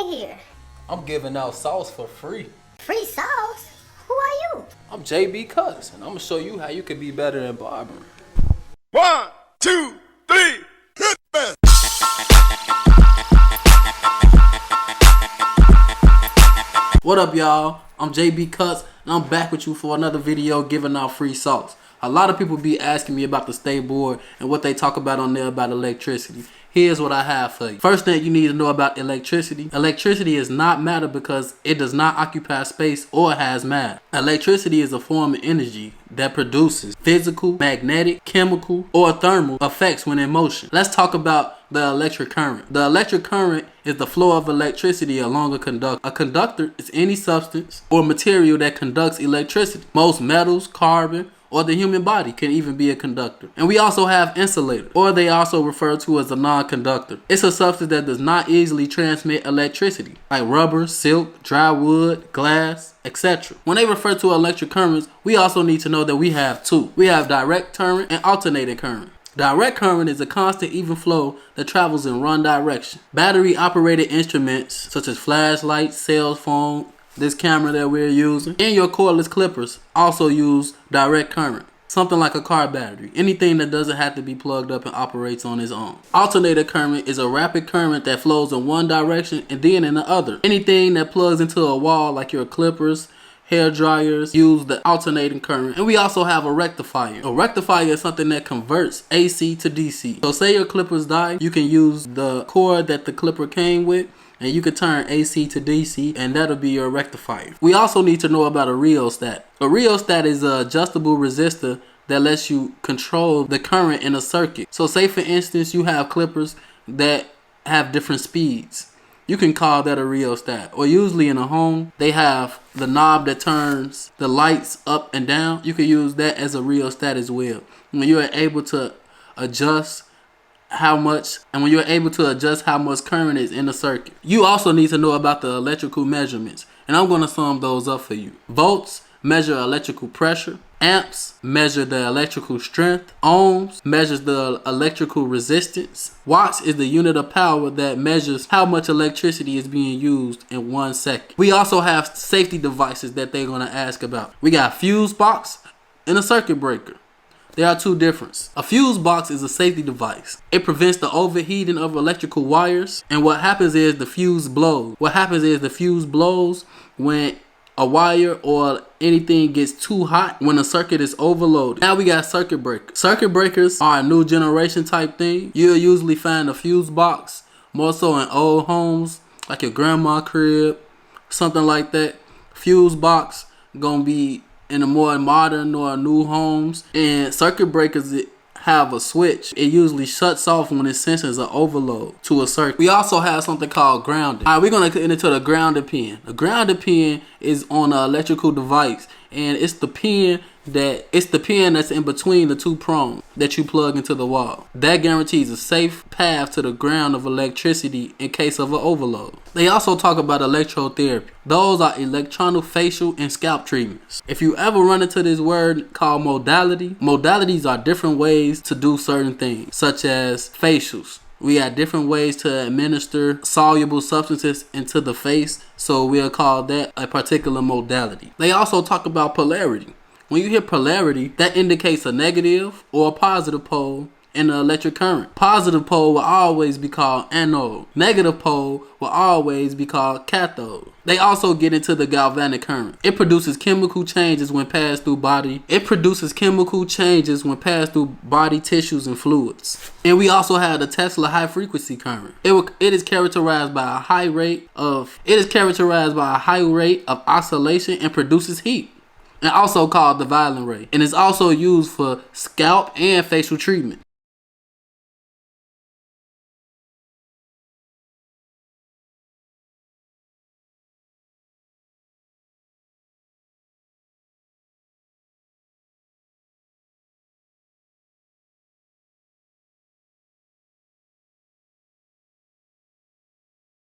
in here? I'm giving out sauce for free. Free sauce? Who are you? I'm JayBCutz, and I'm gonna show you how you can be better than barbering. 1, 2, 3, hit me! What up, y'all? I'm JayBCutz, and I'm back with you for another video giving out free sauce. A lot of people be asking me about the state board and what they talk about on there about electricity. Here's what I have for you. First thing you need to know about electricity. Electricity is not matter because it does not occupy space or has mass. Electricity is a form of energy that produces physical, magnetic, chemical, or thermal effects when in motion. Let's talk about the electric current. The electric current is the flow of electricity along a conductor. A conductor is any substance or material that conducts electricity. Most metals, carbon, or the human body can even be a conductor. And we also have insulator, or they also refer to as a non-conductor. It's a substance that does not easily transmit electricity, like rubber, silk, dry wood, glass, etc. When they refer to electric currents, we also need to know that we have two. We have direct current and alternating current. Direct current is a constant even flow that travels in one direction. Battery operated instruments such as flashlights, cell phone, this camera that we're using, and your cordless clippers also use direct current. Something like a car battery. Anything that doesn't have to be plugged up and operates on its own. Alternating current is a rapid current that flows in one direction and then in the other. Anything that plugs into a wall like your clippers, hair dryers, use the alternating current. And we also have a rectifier. A rectifier is something that converts AC to DC. So say your clippers die, you can use the cord that the clipper came with, and you can turn AC to DC, and that'll be your rectifier. We also need to know about a rheostat. A rheostat is an adjustable resistor that lets you control the current in a circuit. So say for instance you have clippers that have different speeds. You can call that a rheostat. Or usually in a home, they have the knob that turns the lights up and down. You can use that as a rheostat as well. When you are able to adjust how much current is in the circuit. You also need to know about the electrical measurements, and I'm going to sum those up for you. Volts measure electrical pressure. Amps measure the electrical strength. Ohms measures the electrical resistance. Watts is the unit of power that measures how much electricity is being used in 1 second. We also have safety devices that they're going to ask about. We got fuse box and a circuit breaker. There are two differences. A fuse box is a safety device. It prevents the overheating of electrical wires, and what happens is the fuse blows. When a wire or anything gets too hot, when a circuit is overloaded. Now we got circuit breakers. Circuit breakers are a new generation type thing. You'll usually find a fuse box more so in old homes, like your grandma crib, something like that. Fuse box gonna be in the more modern or new homes. And circuit breakers have a switch. It usually shuts off when it senses an overload to a circuit. We also have something called grounding. All right, we're gonna get into the grounding pin. The grounding pin is on an electrical device, and it's the pin that's in between the two prongs that you plug into the wall. That guarantees a safe path to the ground of electricity in case of an overload. They also talk about electrotherapy. Those are electrofacial and scalp treatments. If you ever run into this word called modality, modalities are different ways to do certain things, such as facials. We have different ways to administer soluble substances into the face, so we'll call that a particular modality. They also talk about polarity. When you hear polarity, that indicates a negative or a positive pole in the electric current. Positive pole will always be called anode. Negative pole will always be called cathode. They also get into the galvanic current. It produces chemical changes when passed through body. tissues and fluids. And we also have the Tesla high frequency current. It is characterized by a high rate of oscillation and produces heat. And also called the violin ray. And it's also used for scalp and facial treatment.